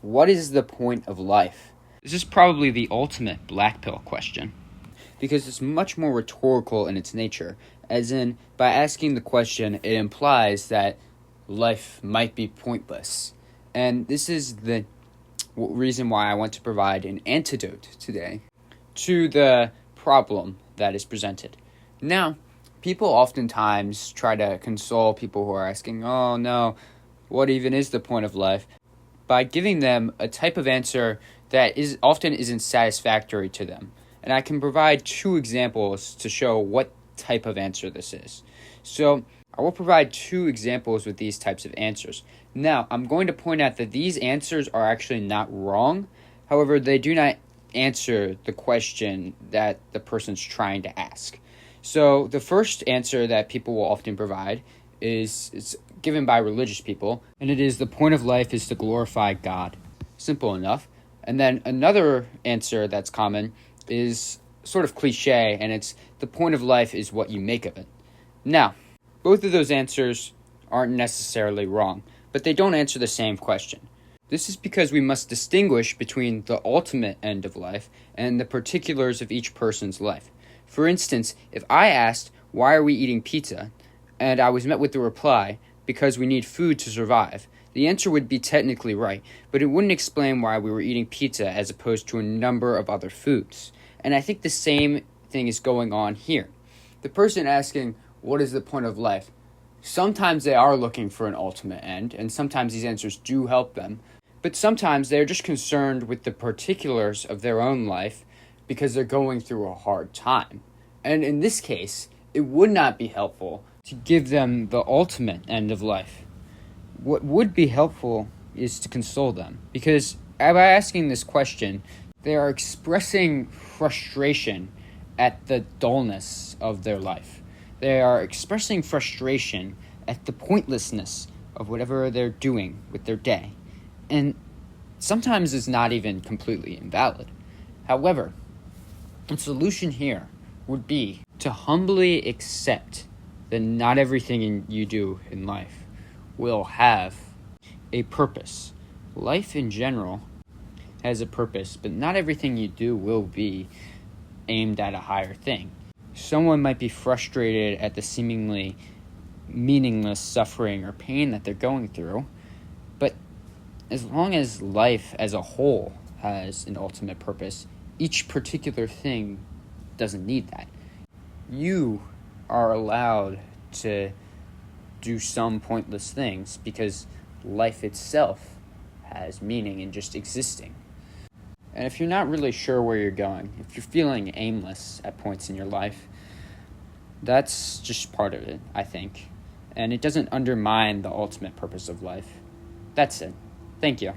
What is the point of life? This is probably the ultimate black pill question, because it's much more rhetorical in its nature, as in, by asking the question, it implies that life might be pointless. And this is the reason why I want to provide an antidote today to the problem that is presented. Now, people oftentimes try to console people who are asking, oh no, what even is the point of life? By giving them a type of answer that often isn't satisfactory to them. And I can provide two examples to show what type of answer this is. So I will provide two examples with these types of answers. Now, I'm going to point out that these answers are actually not wrong. However, they do not answer the question that the person's trying to ask. So the first answer that people will often provide is given by religious people, and it is the point of life is to glorify God. Simple enough. And then another answer that's common is sort of cliche, and it's the point of life is what you make of it. Now, both of those answers aren't necessarily wrong, but they don't answer the same question. This is because we must distinguish between the ultimate end of life and the particulars of each person's life. For instance, if I asked, why are we eating pizza? And I was met with the reply, because we need food to survive, the answer would be technically right, but it wouldn't explain why we were eating pizza as opposed to a number of other foods. And I think the same thing is going on here. The person asking, what is the point of life? Sometimes they are looking for an ultimate end, and sometimes these answers do help them. But sometimes they're just concerned with the particulars of their own life because they're going through a hard time. And in this case, it would not be helpful to give them the ultimate end of life. What would be helpful is to console them, because by asking this question, they are expressing frustration at the dullness of their life. They are expressing frustration at the pointlessness of whatever they're doing with their day. And sometimes it's not even completely invalid. However, the solution here would be to humbly accept that not everything you do in life will have a purpose. Life in general has a purpose, but not everything you do will be aimed at a higher thing. Someone might be frustrated at the seemingly meaningless suffering or pain that they're going through, but as long as life as a whole has an ultimate purpose, each particular thing doesn't need that. You are allowed to do some pointless things because life itself has meaning in just existing. And if you're not really sure where you're going, if you're feeling aimless at points in your life, that's just part of it, I think. And it doesn't undermine the ultimate purpose of life. That's it. Thank you.